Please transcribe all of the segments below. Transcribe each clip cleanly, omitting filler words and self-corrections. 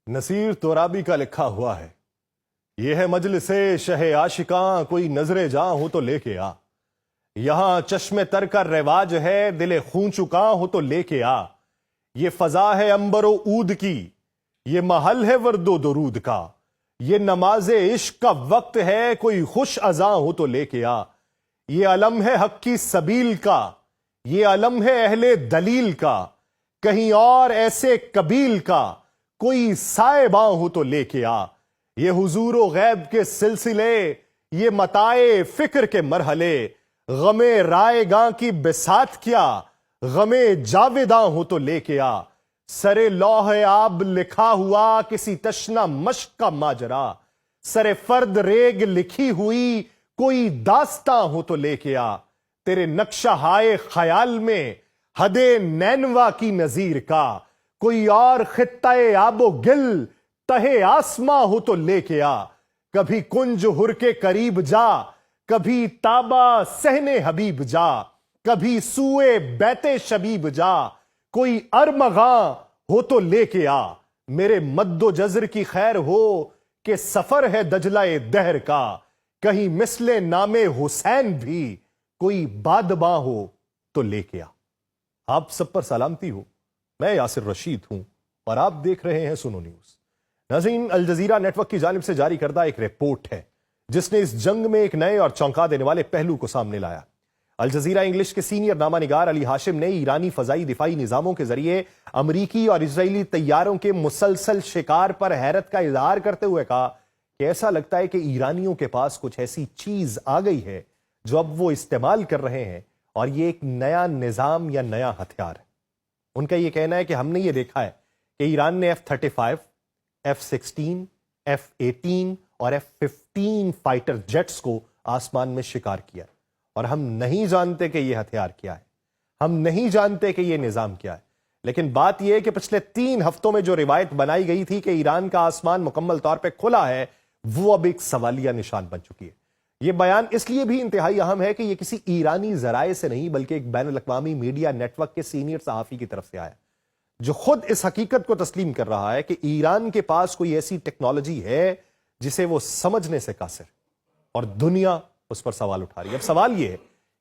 نصیر تورابی کا لکھا ہوا ہے، یہ ہے مجلس شہ عاشقاں، کوئی نظر جاں ہو تو لے کے آ۔ یہاں چشم تر کا رواج ہے، دل خون چکاں ہو تو لے کے آ۔ یہ فضا ہے عنبر و عود کی، یہ محل ہے ورد و درود کا۔ یہ نماز عشق کا وقت ہے، کوئی خوش اذاں ہو تو لے کے آ۔ یہ علم ہے حق کی سبیل کا، یہ علم ہے اہل دلیل کا۔ کہیں اور ایسے قبیل کا، کوئی سائباں ہو تو لے کے آ۔ یہ حضور و غیب کے سلسلے، یہ متاع فکر کے مرحلے۔ غم رائے گاں کی بساط کیا، غم جاویداں ہو تو لے کے آ۔ سر لوح آب لکھا ہوا کسی تشنا مشق کا ماجرا۔ سر فرد ریگ لکھی ہوئی کوئی داستاں ہو تو لے کے آ۔ تیرے نقشہ ہائے خیال میں حد نینوا کی نظیر کا۔ کوئی اور خطہ آب و گل تہے آسماں ہو تو لے کے آ۔ کبھی کنج ہر کے قریب جا، کبھی تابا صحن حبیب جا۔ کبھی سوئے بیت شبیب جا، کوئی ارمغاں ہو تو لے کے آ۔ میرے مد و جزر کی خیر ہو کہ سفر ہے دجلہ دہر کا۔ کہیں مثل نام حسین بھی کوئی بادباں ہو تو لے کے آ۔ آپ سب پر سلامتی ہو، میں یاسر رشید ہوں اور آپ دیکھ رہے ہیں سنو نیوز۔ ناظرین، الجزیرہ نیٹ ورک کی جانب سے جاری کردہ ایک رپورٹ ہے جس نے اس جنگ میں ایک نئے اور چونکا دینے والے پہلو کو سامنے لایا۔ الجزیرہ انگلش کے سینئر نامہ نگار علی ہاشم نے ایرانی فضائی دفاعی نظاموں کے ذریعے امریکی اور اسرائیلی طیاروں کے مسلسل شکار پر حیرت کا اظہار کرتے ہوئے کہا کہ ایسا لگتا ہے کہ ایرانیوں کے پاس کچھ ایسی چیز آ گئی ہے جو اب وہ استعمال کر رہے ہیں، اور یہ ایک نیا نظام یا نیا ہتھیار ہے۔ ان کا یہ کہنا ہے کہ ہم نے یہ دیکھا ہے کہ ایران نے F-35، F-16، F-18 اور F-15 فائٹر جیٹس کو آسمان میں شکار کیا ہے، اور ہم نہیں جانتے کہ یہ ہتھیار کیا ہے، ہم نہیں جانتے کہ یہ نظام کیا ہے۔ لیکن بات یہ ہے کہ پچھلے 3 ہفتوں میں جو روایت بنائی گئی تھی کہ ایران کا آسمان مکمل طور پہ کھلا ہے، وہ اب ایک سوالیہ نشان بن چکی ہے۔ یہ بیان اس لیے بھی انتہائی اہم ہے کہ یہ کسی ایرانی ذرائع سے نہیں بلکہ ایک بین الاقوامی میڈیا نیٹ ورک کے سینئر صحافی کی طرف سے آیا، جو خود اس حقیقت کو تسلیم کر رہا ہے کہ ایران کے پاس کوئی ایسی ٹیکنالوجی ہے جسے وہ سمجھنے سے قاصر، اور دنیا اس پر سوال اٹھا رہی ہے۔ اب سوال یہ ہے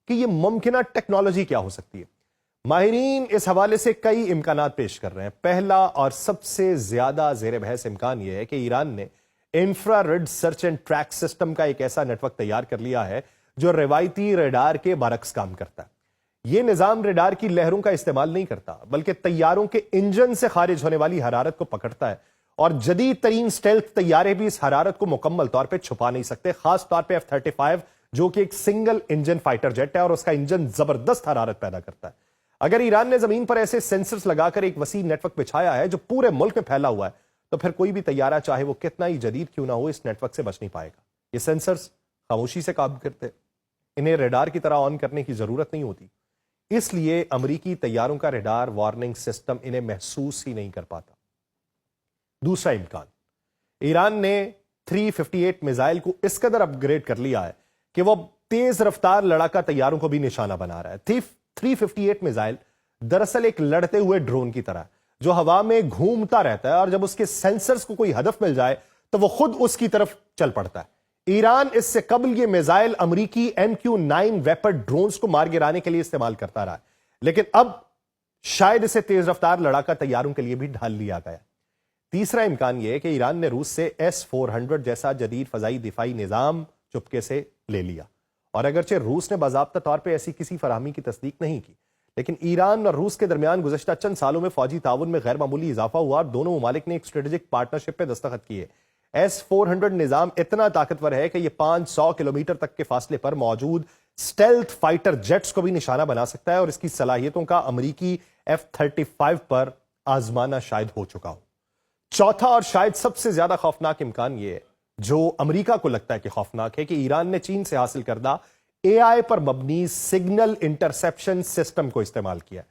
کہ یہ ممکنہ ٹیکنالوجی کیا ہو سکتی ہے؟ ماہرین اس حوالے سے کئی امکانات پیش کر رہے ہیں۔ پہلا اور سب سے زیادہ زیر بحث امکان یہ ہے کہ ایران نے infrared search and track system کا ایک ایسا نیٹ ورک تیار کر لیا ہے جو روایتی ریڈار کے برعکس کام کرتا ہے۔ یہ نظام ریڈار کی لہروں کا استعمال نہیں کرتا بلکہ طیاروں کے انجن سے خارج ہونے والی حرارت کو پکڑتا ہے، اور جدید ترین سٹیلتھ طیارے بھی اس حرارت کو مکمل طور پہ چھپا نہیں سکتے، خاص طور پہ F-35 جو کہ ایک سنگل انجن فائٹر جیٹ ہے اور اس کا انجن زبردست حرارت پیدا کرتا ہے۔ اگر ایران نے زمین پر ایسے سینسرز لگا کر ایک وسیع نیٹ ورک بچھایا ہے جو پورے ملک میں پھیلا ہوا ہے، تو پھر کوئی بھی طیارہ چاہے وہ کتنا ہی جدید کیوں نہ ہو اس نیٹ ورک سے بچ نہیں پائے گا۔ یہ سینسرز خاموشی سے کام کرتے، انہیں ریڈار کی طرح آن کرنے کی ضرورت نہیں ہوتی، اس لیے امریکی طیاروں کا ریڈار وارننگ سسٹم انہیں محسوس ہی نہیں کر پاتا۔ دوسرا امکان، ایران نے 358 میزائل کو اس قدر اپ گریڈ کر لیا ہے کہ وہ تیز رفتار لڑاکا طیاروں کو بھی نشانہ بنا رہا ہے۔ 358 میزائل دراصل ایک لڑتے ہوئے ڈرون کی طرح جو ہوا میں گھومتا رہتا ہے، اور جب اس کے سینسرز کو کوئی ہدف مل جائے تو وہ خود اس کی طرف چل پڑتا ہے۔ ایران اس سے قبل یہ میزائل امریکی MQ-9 ویپر ڈرونز کو مار گرانے کے لیے استعمال کرتا رہا ہے، لیکن اب شاید اسے تیز رفتار لڑاکا طیاروں کے لیے بھی ڈھال لیا گیا۔ تیسرا امکان یہ ہے کہ ایران نے روس سے S-400 جیسا جدید فضائی دفاعی نظام چپکے سے لے لیا، اور اگرچہ روس نے باضابطہ طور پہ ایسی کسی فراہمی کی تصدیق نہیں کی، لیکن ایران اور روس کے درمیان گزشتہ چند سالوں میں فوجی تعاون میں غیر معمولی اضافہ ہوا، اور دونوں ممالک نے ایک اسٹریٹجک پارٹنرشپ پہ دستخط کیے۔ S-400 نظام اتنا طاقتور ہے کہ یہ 500 کلومیٹر تک کے فاصلے پر موجود سٹیلتھ فائٹر جیٹس کو بھی نشانہ بنا سکتا ہے، اور اس کی صلاحیتوں کا امریکی F-35 پر آزمانا شاید ہو چکا ہو۔ چوتھا اور شاید سب سے زیادہ خوفناک امکان یہ ہے، جو امریکہ کو لگتا ہے کہ خوفناک ہے، کہ ایران نے چین سے حاصل کردہ AI پر مبنی سگنل انٹرسیپشن سسٹم کو استعمال کیا۔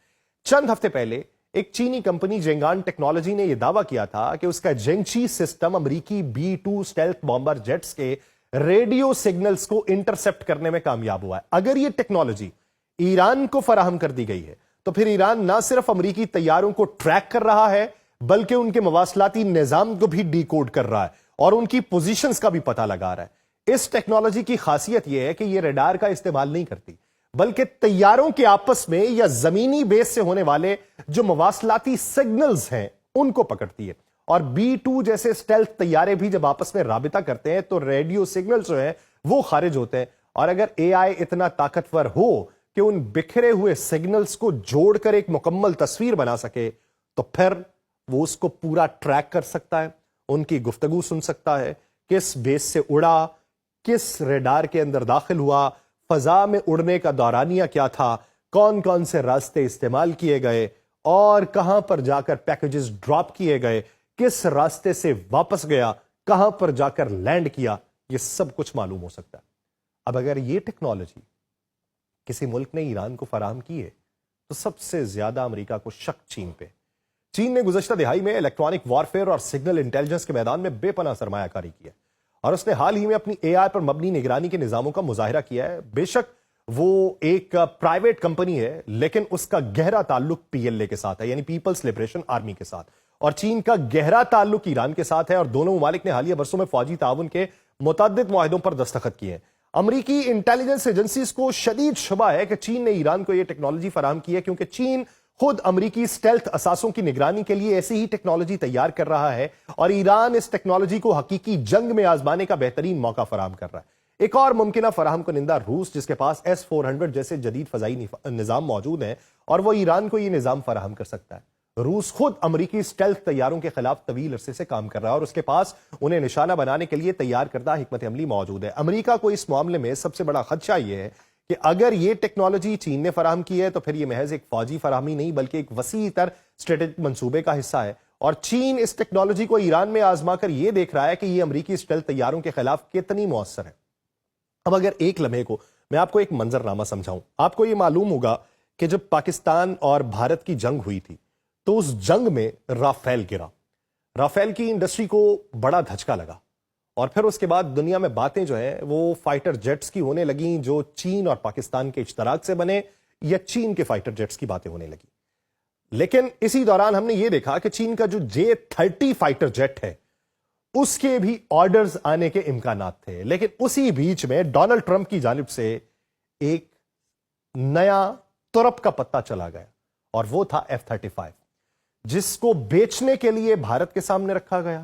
چند ہفتے پہلے ایک چینی کمپنی جینگان ٹیکنالوجی نے یہ دعویٰ کیا تھا کہ اس کا جینگچی سسٹم امریکی B-2 سٹیلتھ بامبر جیٹس کے ریڈیو سگنلز کو انٹرسیپٹ کرنے میں کامیاب ہوا ہے۔ اگر یہ ٹیکنالوجی ایران کو فراہم کر دی گئی ہے تو پھر ایران نہ صرف امریکی طیاروں کو ٹریک کر رہا ہے بلکہ ان کے مواصلاتی نظام کو بھی ڈی کوڈ کر رہا ہے اور ان کی پوزیشنز کا بھی پتہ لگا رہا ہے۔ اس ٹیکنالوجی کی خاصیت یہ ہے کہ یہ ریڈار کا استعمال نہیں کرتی، بلکہ طیاروں کے آپس میں یا زمینی بیس سے ہونے والے جو مواصلاتی سگنلز ہیں ان کو پکڑتی ہے۔ اور B-2 جیسے اسٹیلتھ طیارے بھی جب آپس میں رابطہ کرتے ہیں تو ریڈیو سگنل جو ہیں وہ خارج ہوتے ہیں، اور اگر اے آئی اتنا طاقتور ہو کہ ان بکھرے ہوئے سگنلز کو جوڑ کر ایک مکمل تصویر بنا سکے تو پھر وہ اس کو پورا ٹریک کر سکتا ہے، ان کی گفتگو سن سکتا ہے، کس بیس سے اڑا، کس ریڈار کے اندر داخل ہوا، فضا میں اڑنے کا دورانیہ کیا تھا، کون کون سے راستے استعمال کیے گئے اور کہاں پر جا کر پیکجز ڈراپ کیے گئے، کس راستے سے واپس گیا، کہاں پر جا کر لینڈ کیا، یہ سب کچھ معلوم ہو سکتا ہے۔ اب اگر یہ ٹیکنالوجی کسی ملک نے ایران کو فراہم کی ہے تو سب سے زیادہ امریکہ کو شک چین پہ۔ چین نے گزشتہ دہائی میں الیکٹرانک وارفیئر اور سگنل انٹیلیجنس کے میدان میں بے پناہ سرمایہ کاری کی ہے، اور اس نے حال ہی میں اپنی اے آئی پر مبنی نگرانی کے نظاموں کا مظاہرہ کیا ہے۔ بے شک وہ ایک پرائیویٹ کمپنی ہے، لیکن اس کا گہرا تعلق PLA کے ساتھ ہے، یعنی پیپلز لبریشن آرمی کے ساتھ، اور چین کا گہرا تعلق ایران کے ساتھ ہے، اور دونوں ممالک نے حالیہ برسوں میں فوجی تعاون کے متعدد معاہدوں پر دستخط کیے ہیں۔ امریکی انٹیلیجنس ایجنسیز کو شدید شبہ ہے کہ چین نے ایران کو یہ ٹیکنالوجی فراہم کی ہے، کیونکہ چین خود امریکی اسٹیلتھ اثاثوں کی نگرانی کے لیے ایسی ہی ٹیکنالوجی تیار کر رہا ہے، اور ایران اس ٹیکنالوجی کو حقیقی جنگ میں آزمانے کا بہترین موقع فراہم کر رہا ہے۔ ایک اور ممکنہ فراہم کنندہ روس، جس کے پاس S-400 جیسے جدید فضائی نظام موجود ہیں، اور وہ ایران کو یہ نظام فراہم کر سکتا ہے۔ روس خود امریکی اسٹیلتھ طیاروں کے خلاف طویل عرصے سے کام کر رہا ہے، اور اس کے پاس انہیں نشانہ بنانے کے لیے تیار کردہ حکمت عملی موجود ہے۔ امریکہ کو اس معاملے میں سب سے بڑا خدشہ یہ ہے کہ اگر یہ ٹیکنالوجی چین نے فراہم کی ہے تو پھر یہ محض ایک فوجی فراہمی نہیں بلکہ ایک وسیع تر اسٹریٹجک منصوبے کا حصہ ہے، اور چین اس ٹیکنالوجی کو ایران میں آزما کر یہ دیکھ رہا ہے کہ یہ امریکی اسٹیلتھ طیاروں کے خلاف کتنی مؤثر ہے۔ اب اگر ایک لمحے کو میں آپ کو ایک منظرنامہ سمجھاؤں، آپ کو یہ معلوم ہوگا کہ جب پاکستان اور بھارت کی جنگ ہوئی تھی تو اس جنگ میں رافیل گرا، رافیل کی انڈسٹری کو بڑا دھچکا لگا، اور پھر اس کے بعد دنیا میں باتیں جو ہیں وہ فائٹر جیٹس کی ہونے لگیں جو چین اور پاکستان کے اشتراک سے بنے، یا چین کے فائٹر جیٹس کی باتیں ہونے لگیں۔ لیکن اسی دوران ہم نے یہ دیکھا کہ چین کا جو J-30 فائٹر جیٹ ہے اس کے بھی آرڈرز آنے کے امکانات تھے، لیکن اسی بیچ میں ڈونلڈ ٹرمپ کی جانب سے ایک نیا ترپ کا پتہ چلا گیا، اور وہ تھا F-35، جس کو بیچنے کے لیے بھارت کے سامنے رکھا گیا،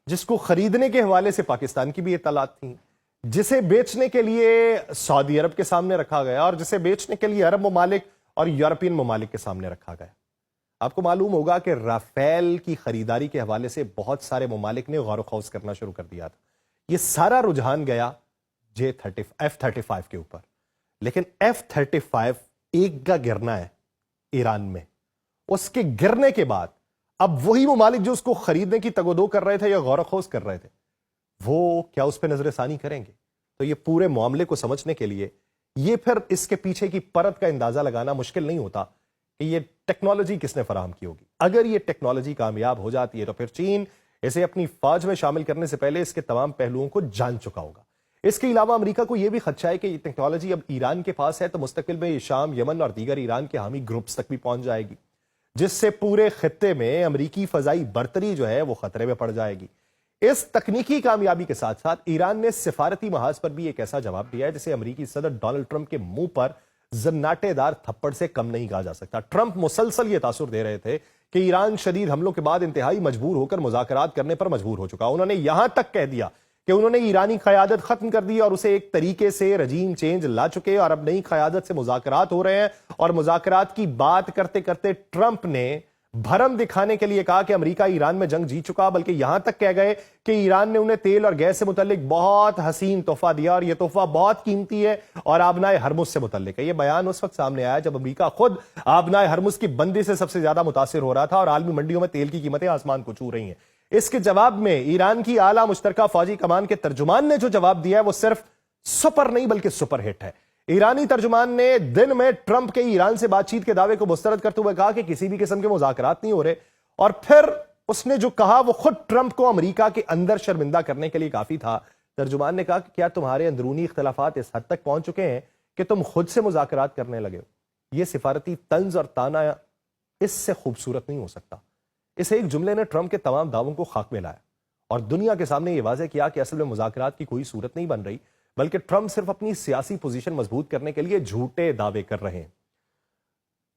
جس کو خریدنے کے حوالے سے پاکستان کی بھی اطلاعات تھیں، جسے بیچنے کے لیے سعودی عرب کے سامنے رکھا گیا، اور جسے بیچنے کے لیے عرب ممالک اور یورپین ممالک کے سامنے رکھا گیا۔ آپ کو معلوم ہوگا کہ رافیل کی خریداری کے حوالے سے بہت سارے ممالک نے غور و خوض کرنا شروع کر دیا تھا۔ یہ سارا رجحان گیا F-35 کے اوپر، لیکن F-35 ایک کا گرنا ہے ایران میں، اس کے گرنے کے بعد اب وہی ممالک جو اس کو خریدنے کی تگ و دو کر رہے تھے یا غور و خوض کر رہے تھے، وہ کیا اس پہ نظر ثانی کریں گے؟ تو یہ پورے معاملے کو سمجھنے کے لیے یہ پھر اس کے پیچھے کی پرت کا اندازہ لگانا مشکل نہیں ہوتا کہ یہ ٹیکنالوجی کس نے فراہم کی ہوگی۔ اگر یہ ٹیکنالوجی کامیاب ہو جاتی ہے تو پھر چین اسے اپنی فوج میں شامل کرنے سے پہلے اس کے تمام پہلوؤں کو جان چکا ہوگا۔ اس کے علاوہ امریکہ کو یہ بھی خدشہ ہے کہ یہ ٹیکنالوجی اب ایران کے پاس ہے تو مستقبل میں یہ شام، یمن اور دیگر ایران کے حامی گروپس تک بھی پہنچ جائے گی، جس سے پورے خطے میں امریکی فضائی برتری جو ہے وہ خطرے میں پڑ جائے گی۔ اس تکنیکی کامیابی کے ساتھ ساتھ ایران نے سفارتی محاذ پر بھی ایک ایسا جواب دیا ہے جسے امریکی صدر ڈونلڈ ٹرمپ کے منہ پر زناٹے دار تھپڑ سے کم نہیں کہا جا سکتا۔ ٹرمپ مسلسل یہ تاثر دے رہے تھے کہ ایران شدید حملوں کے بعد انتہائی مجبور ہو کر مذاکرات کرنے پر مجبور ہو چکا۔ انہوں نے یہاں تک کہہ دیا کہ انہوں نے ایرانی قیادت ختم کر دی اور اسے ایک طریقے سے رجیم چینج لا چکے، اور اب نئی قیادت سے مذاکرات ہو رہے ہیں، اور مذاکرات کی بات کرتے کرتے ٹرمپ نے بھرم دکھانے کے لیے کہا کہ امریکہ ایران میں جنگ جیت چکا، بلکہ یہاں تک کہہ گئے کہ ایران نے انہیں تیل اور گیس سے متعلق بہت حسین تحفہ دیا، اور یہ تحفہ بہت قیمتی ہے اور آبنائے ہرمز سے متعلق ہے۔ یہ بیان اس وقت سامنے آیا جب امریکہ خود آبنائے ہرمز کی بندی سے سب سے زیادہ متاثر ہو رہا تھا، اور عالمی منڈیوں میں تیل کی قیمتیں آسمان کو چھو رہی ہیں۔ اس کے جواب میں ایران کی اعلیٰ مشترکہ فوجی کمان کے ترجمان نے جو جواب دیا ہے وہ صرف سپر نہیں بلکہ سپر ہٹ ہے۔ ایرانی ترجمان نے دن میں ٹرمپ کے ایران سے بات چیت کے دعوے کو مسترد کرتے ہوئے کہا کہ کسی بھی قسم کے مذاکرات نہیں ہو رہے، اور پھر اس نے جو کہا وہ خود ٹرمپ کو امریکہ کے اندر شرمندہ کرنے کے لیے کافی تھا۔ ترجمان نے کہا کہ کیا تمہارے اندرونی اختلافات اس حد تک پہنچ چکے ہیں کہ تم خود سے مذاکرات کرنے لگے ہو؟ یہ سفارتی طنز اور تانا اس سے خوبصورت نہیں ہو سکتا۔ اس ایک جملے نے ٹرمپ کے تمام دعووں کو خاک میں لایا اور دنیا کے سامنے یہ واضح کیا کہ اصل میں مذاکرات کی کوئی صورت نہیں بن رہی، بلکہ ٹرمپ صرف اپنی سیاسی پوزیشن مضبوط کرنے کے لیے جھوٹے دعوے کر رہے ہیں۔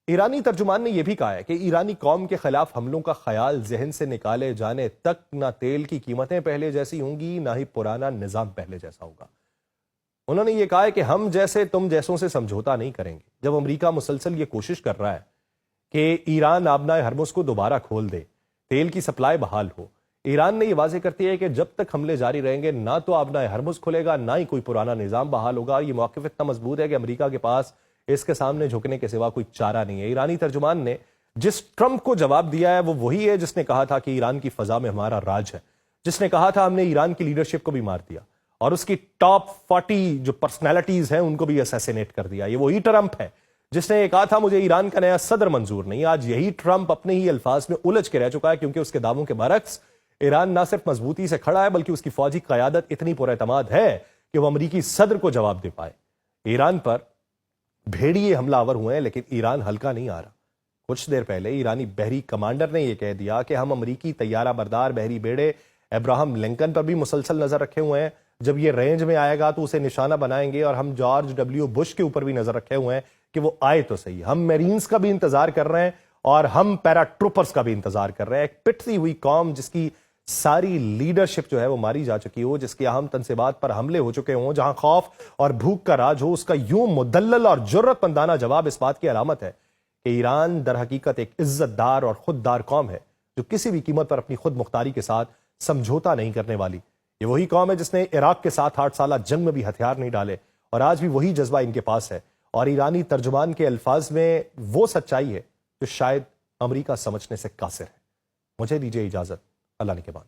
ایرانی ترجمان نے یہ بھی کہا ہے کہ ایرانی قوم کے خلاف حملوں کا خیال ذہن سے نکالے جانے تک نہ تیل کی قیمتیں پہلے جیسی ہوں گی، نہ ہی پرانا نظام پہلے جیسا ہوگا۔ انہوں نے یہ کہا ہے کہ ہم جیسے تم جیسوں سے سمجھوتا نہیں کریں گے۔ جب امریکہ مسلسل یہ کوشش کر رہا ہے کہ ایران آبنائے ہرمز کو دوبارہ کھول دے، تیل کی سپلائی بحال ہو، ایران نے یہ واضح کرتی ہے کہ جب تک حملے جاری رہیں گے نہ تو آبنائے ہرمز کھلے گا، نہ ہی کوئی پرانا نظام بحال ہوگا۔ یہ موقف اتنا مضبوط ہے کہ امریکہ کے پاس اس کے سامنے جھکنے کے سوا کوئی چارہ نہیں ہے۔ ایرانی ترجمان نے جس ٹرمپ کو جواب دیا ہے وہ وہی ہے جس نے کہا تھا کہ ایران کی فضا میں ہمارا راج ہے، جس نے کہا تھا ہم نے ایران کی لیڈرشپ کو بھی مار دیا اور اس کی ٹاپ 40 جو پرسنالٹیز ہیں ان کو بھی اسیسینیٹ کر دیا۔ یہ وہی ٹرمپ ہے جس نے یہ کہا تھا مجھے ایران کا نیا صدر منظور نہیں۔ آج یہی ٹرمپ اپنے ہی الفاظ میں الجھ کے رہ چکا ہے، کیونکہ اس کے دعووں کے برعکس ایران نہ صرف مضبوطی سے کھڑا ہے بلکہ اس کی فوجی قیادت اتنی پر اعتماد ہے کہ وہ امریکی صدر کو جواب دے پائے۔ ایران پر بھیڑیے حملہ آور ہوئے ہیں لیکن ایران ہلکا نہیں آ رہا۔ کچھ دیر پہلے ایرانی بحری کمانڈر نے یہ کہہ دیا کہ ہم امریکی طیارہ بردار بحری بیڑے ابراہم لنکن پر بھی مسلسل نظر رکھے ہوئے ہیں، جب یہ رینج میں آئے گا تو اسے نشانہ بنائیں گے، اور ہم جارج ڈبلیو بش کے اوپر بھی نظر رکھے ہوئے ہیں کہ وہ آئے تو صحیح۔ ہم میرینز کا بھی انتظار کر رہے ہیں اور ہم پیرا ٹروپرز کا بھی انتظار کر رہے ہیں۔ ایک پٹتی ہوئی قوم جس کی ساری لیڈرشپ جو ہے وہ ماری جا چکی ہو، جس کی اہم تنصیبات پر حملے ہو چکے ہوں، جہاں خوف اور بھوک کا راج ہو، اس کا یوں مدلل اور جرت مندانہ جواب اس بات کی علامت ہے کہ ایران در حقیقت ایک عزت دار اور خوددار قوم ہے جو کسی بھی قیمت پر اپنی خود مختاری کے ساتھ سمجھوتا نہیں کرنے والی۔ یہ وہی قوم ہے جس نے عراق کے ساتھ 8 سالہ جنگ میں بھی ہتھیار نہیں ڈالے، اور آج بھی وہی جذبہ ان کے پاس ہے۔ اور ایرانی ترجمان کے الفاظ میں وہ سچائی ہے جو شاید امریکہ سمجھنے سے قاصر ہے۔ مجھے دیجیے اجازت، اللہ نے کے بعد۔